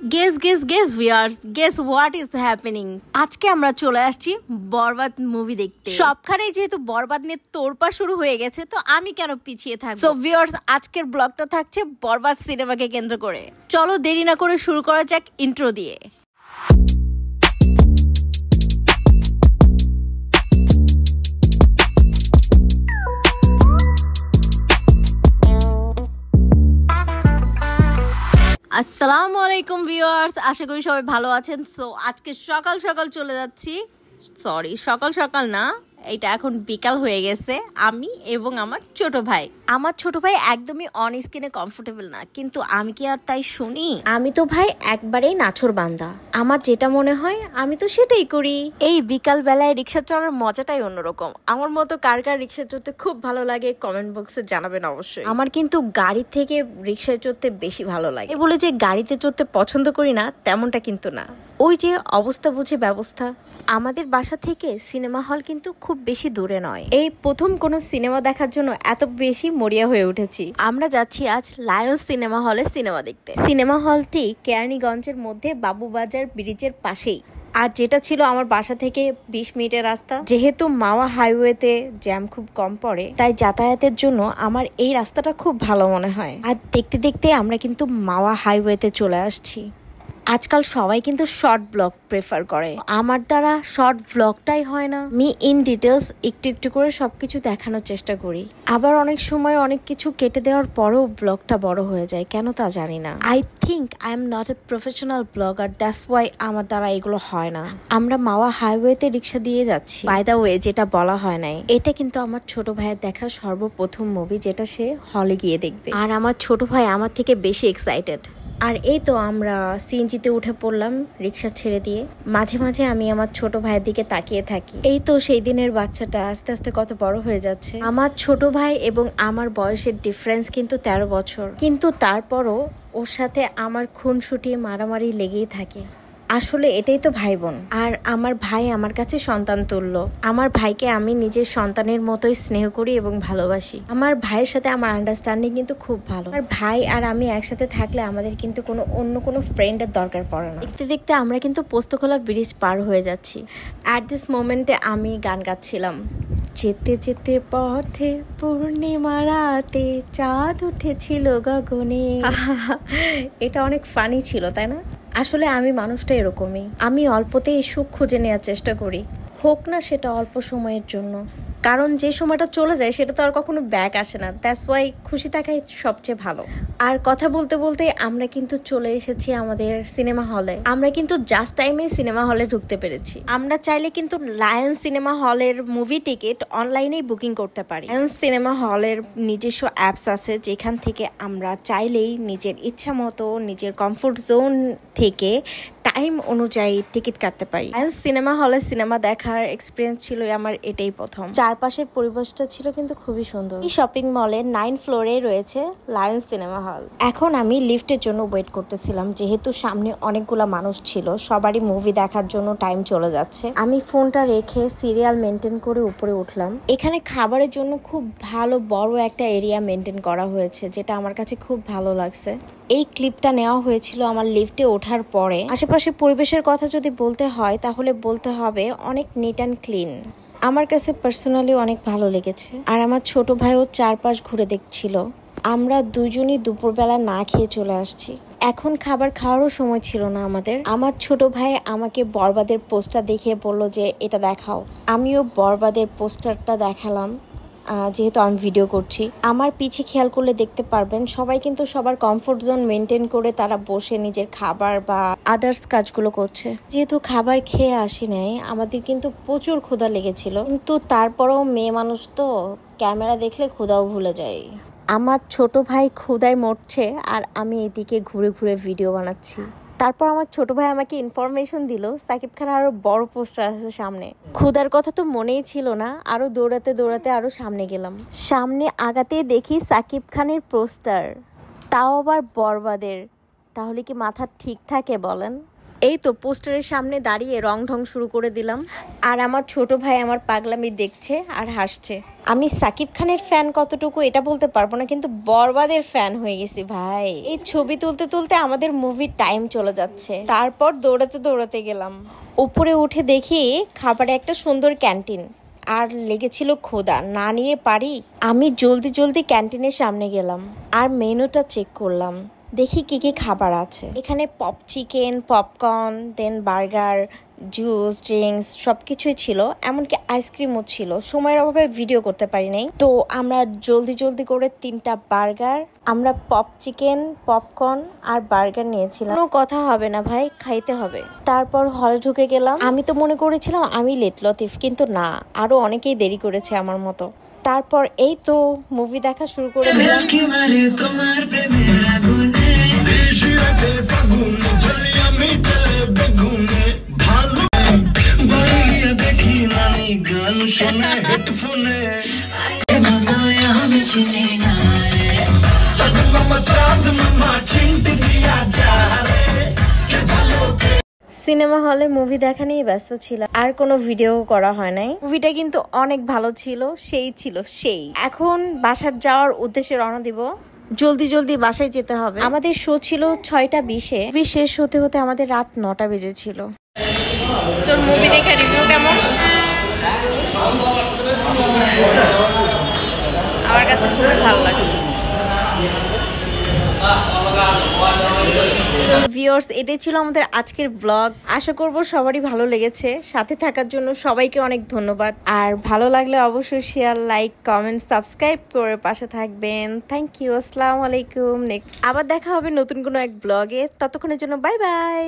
Guess viewers, guess what is happening. আজকে আমরা চলে আসছি বরবাদ মুভি দেখতে। সবখানেই যেহেতু বরবাদ নিয়ে তোড়পাড় শুরু হয়ে গেছে, তো আমি কেন পিছিয়ে থাকবো। সো ভিউয়ার্স, আজকের ব্লগটা থাকছে বরবাদ সিনেমাকে কেন্দ্র করে। চলো দেরি না করে শুরু করা যাক ইন্ট্রো দিয়ে। আসসালামু আলাইকুম ভিউয়ার্স, আশা করি সবাই ভালো আছেন। সো আজকে সকাল সকাল চলে যাচ্ছি, সকাল সকাল না, এটা এখন বিকাল হয়ে গেছে। আমি এবং আমার ছোট ভাই একদমই অন স্ক্রিনে কমফোর্টেবল না, কিন্তু আমি কি আর তাই শুনি? আমি তো ভাই একবারেই নাছোড় বান্দা, আমার যেটা মনে হয় আমি তো সেটাই করি। এই বিকাল বেলায় রিক্সা চড়ার মজাটাই অন্যরকম। আমার মতো কার কার রিক্সা চড়তে খুব ভালো লাগে কমেন্ট বক্সে জানাবেন অবশ্যই। আমার কিন্তু গাড়ি থেকে রিক্সায় চড়তে বেশি ভালো লাগে। বলে যে গাড়িতে চড়তে পছন্দ করি না, তেমনটা কিন্তু না। ওই যে অবস্থা বুঝে ব্যবস্থা। আমাদের বাসা থেকে সিনেমা হল কিন্তু খুব বেশি দূরে নয়। এই প্রথম কোনো সিনেমা দেখার জন্য এত বেশি মরিয়া হয়ে উঠেছি। আমরা যাচ্ছি আজ লায়ন্স সিনেমা হলে সিনেমা দেখতে। সিনেমা হলটি কেরানীগঞ্জের মধ্যে বাবুবাজার ব্রিজের পাশেই। আর যেটা ছিল আমার বাসা থেকে 20 মিনিটের রাস্তা। যেহেতু মাওয়া হাইওয়েতে জ্যাম খুব কম পড়ে, তাই যাতায়াতের জন্য আমার এই রাস্তাটা খুব ভালো মনে হয়। আর দেখতে দেখতে আমরা কিন্তু মাওয়া হাইওয়েতে চলে আসছি। আজকাল সবাই কিন্তু শর্ট ব্লগ প্রেফার করে, আমার দ্বারা শর্ট ব্লগটাই হয় না। আমি ইন ডিটেলস একটু একটু করে সবকিছু দেখানোর চেষ্টা করি। আবার অনেক সময় অনেক কিছু কেটে দেওয়ার পরেও ব্লগটা বড় হয়ে যায়, কেন তা জানি না। I think I am not a professional blogger, that's why আমার দ্বারা এগুলো হয় না। আমরা মাওয়া হাইওয়েতে রিক্সা দিয়ে যাচ্ছি। বাই দ্য ওয়ে, যেটা বলা হয় নাই, এটা কিন্তু আমার ছোট ভাইয়ের দেখা সর্বপ্রথম মুভি, যেটা সে হলে গিয়ে দেখবে। আর আমার ছোট ভাই আমার থেকে বেশি এক্সাইটেড। আর এই তো আমরা সিএনজিতে উঠে পড়লাম রিক্সা ছেড়ে দিয়ে। মাঝে মাঝে আমি আমার ছোট ভাইয়ের দিকে তাকিয়ে থাকি। এই তো সেই দিনের বাচ্চাটা আস্তে আস্তে কত বড় হয়ে যাচ্ছে। আমার ছোট ভাই এবং আমার বয়সের ডিফারেন্স কিন্তু 13 বছর, কিন্তু তারপরও ওর সাথে আমার খুনসুটি মারামারি লেগেই থাকে। আসলে এটাই তো ভাই বোন। আর আমার ভাই আমার কাছে সন্তান তুল্য। আমার ভাইকে আমি নিজের সন্তানের মতোই স্নেহ করি এবং ভালোবাসি। আমার ভাইয়ের সাথে আমার আন্ডারস্ট্যান্ডিং কিন্তু খুব ভালো। আর ভাই আর আমি একসাথে থাকলে আমাদের কিন্তু অন্য কোনো ফ্রেন্ডের দরকার পড়ে না। দেখতে দেখতে আমরা কিন্তু পোস্তখোলা ব্রিজ পার হয়ে যাচ্ছি। অ্যাট দিস মোমেন্টে আমি গান গাচ্ছিলাম, যেতে যেতে পথে পূর্ণিমা রাতে চাঁদ উঠেছিল গগনে। এটা অনেক ফানি ছিল, তাই না? আসলে আমি মানুষটা এরকমই, আমি অল্পতেই সুখ খুঁজে নেওয়ার চেষ্টা করি, হোক না সেটা অল্প সময়ের জন্য। কারণ যে সময়টা চলে যায় সেটা তো আর কখনো ব্যাক আসে না। দ্যাটস ওয়াই খুশি থাকাই সবচেয়ে ভালো। আর কথা বলতে বলতে আমরা কিন্তু চলে এসেছি আমাদের সিনেমা হলে। আমরা কিন্তু জাস্ট টাইমে সিনেমা হলে ঢুকতে পেরেছি। আমরা চাইলে কিন্তু লায়ন্স সিনেমা হলের মুভি টিকিট অনলাইনেই বুকিং করতে পারি। লায়ন্স সিনেমা হলের নিজস্ব অ্যাপস আছে, যেখান থেকে আমরা চাইলেই নিজের ইচ্ছা মতো নিজের কমফোর্ট জোন থেকে টাইম অনুযায়ী টিকিট কাটতে পারি। লায়ন্স সিনেমা হলে সিনেমা দেখার এক্সপিরিয়েন্স ছিল আমার এটাই প্রথম। চারপাশের পরিবেশটা ছিল কিন্তু খুবই সুন্দর। এই শপিং মলের 9 ফ্লোরে রয়েছে লায়ন্স সিনেমা হল। এখন আমি লিফটের জন্য ওয়েট করতেছিলাম, যেহেতু সামনে অনেকগুলা মানুষ ছিল, সবারই মুভি দেখার জন্য টাইম চলে যাচ্ছে। আমি ফোনটা রেখে সিরিয়াল মেনটেন করে উপরে উঠলাম। এখানে খাবারের জন্য খুব ভালো বড় একটা এরিয়া মেনটেন করা হয়েছে, যেটা আমার কাছে খুব ভালো লাগছে। এই ক্লিপটা নেওয়া হয়েছিল আমার লিফটে ওঠার পরে। আশেপাশের পরিবেশের কথা যদি বলতে হয়, তাহলে বলতে হবে অনেক নিট অ্যান্ড ক্লিন। আমার কাছে পার্সোনালি অনেক ভালো লেগেছে। আর আমার ছোট ভাইও চারপাশ ঘুরে দেখছিল। আমরা দুজনই দুপুরবেলা না খেয়ে চলে আসছি। এখন খাবার খাওয়ারও সময় ছিল না আমাদের। আমার ছোট ভাই আমাকে বরবাদের পোস্টার দেখিয়ে বলল যে এটা দেখাও। আমিও বরবাদের পোস্টারটা দেখালাম, যেহেতু আমি ভিডিও করছি। আমার পিছে খেয়াল করলে দেখতে পারবেন সবাই কিন্তু সবার কমফোর্ট জোন মেনটেন করে তারা বসে নিজের খাবার বা আদার্স কাজগুলো করছে। যেহেতু খাবার খেয়ে আসি নাই, আমাদের কিন্তু প্রচুর ক্ষুধা লেগেছিল, কিন্তু তারপরেও মেয়ে মানুষ তো ক্যামেরা দেখলে ক্ষুধাও ভুলে যায়। আমার ছোট ভাই ক্ষুধায় মরছে আর আমি এদিকে ঘুরে ঘুরে ভিডিও বানাচ্ছি। তারপর আমার ছোট ভাই আমাকে ইনফরমেশন দিল সাকিব খান আরো বড় পোস্টার আছে সামনে। ক্ষুধার কথা তো মনেই ছিল না, আরো দৌড়াতে দৌড়াতে আরো সামনে গেলাম। সামনে আগাতে দেখি সাকিব খানের পোস্টার, তাও আবার বরবাদের। তাহলে কি মাথা ঠিক থাকে বলেন? এই তো পোস্টারের সামনে দাঁড়িয়ে রং ঢং শুরু করে দিলাম, আর আমার ছোট ভাই আমার পাগলামি দেখছে আর হাসছে। আমি সাকিব খানের ফ্যান কতটুকু এটা বলতে পারবো না, কিন্তু বরবাদের ফ্যান হয়ে গেছি ভাই। এই ছবি তুলতে তুলতে আমাদের মুভির টাইম চলে যাচ্ছে, তারপর দৌড়াতে দৌড়াতে গেলাম উপরে উঠে, দেখি খাবারে একটা সুন্দর ক্যান্টিন, আর লেগেছিল ক্ষুধা, না নিয়ে পারি। আমি জলদি জলদি ক্যান্টিনের সামনে গেলাম আর মেনুটা চেক করলাম, দেখি কি কি খাবার আছে। এখানে পপ চিকেন, পপকর্ন, দেন বার্গার, জুস, ড্রিঙ্কস সবকিছুই ছিল, এমনকি আইসক্রিমও ছিল। সময়ের অভাবে ভিডিও করতে পারি নাই, তো আমরা জলদি জলদি করে 3টা বার্গার, আমরা পপ চিকেন, পপকর্ন আর বার্গার নিয়েছিলাম। কোনো কথা হবে না ভাই, খাইতে হবে। তারপর হল ঢুকে গেলাম। আমি তো মনে করেছিলাম আমি লেট লতিফ, কিন্তু না, আরো অনেকেই দেরি করেছে আমার মতো। তারপর এই তো মুভি দেখা শুরু করে দিলাম। সিনেমা হলে মুভি দেখা নিয়ে ব্যস্ত ছিলাম, আর কোনো ভিডিও করা হয় নাই। মুভিটা কিন্তু অনেক ভালো ছিল, সেই। এখন বাসার যাওয়ার উদ্দেশ্যে রওনা দিব, জলদি জলদি বাসায় যেতে হবে। আমাদের শো ছিল 6টা 20-এ, শেষ হতে হতে আমাদের রাত 9টা বেজেছিল। তোর মুভি দেখে রিভিউ কেমন? আমার কাছে খুবই ভালো লাগছে। তো ভিউয়ার্স, এটাই ছিল আমাদের আজকের ব্লগ। আশা করব সবারই ভালো লেগেছে। সাথে থাকার জন্য সবাইকে অনেক ধন্যবাদ। আর ভালো লাগলে অবশ্যই শেয়ার, লাইক, কমেন্ট, সাবস্ক্রাইব করে পাশে থাকবেন। Thank you. আসসালামু আলাইকুম। নেক্সট আবার দেখা হবে নতুন কোনো এক ব্লগে। ততক্ষণের জন্য বাই বাই।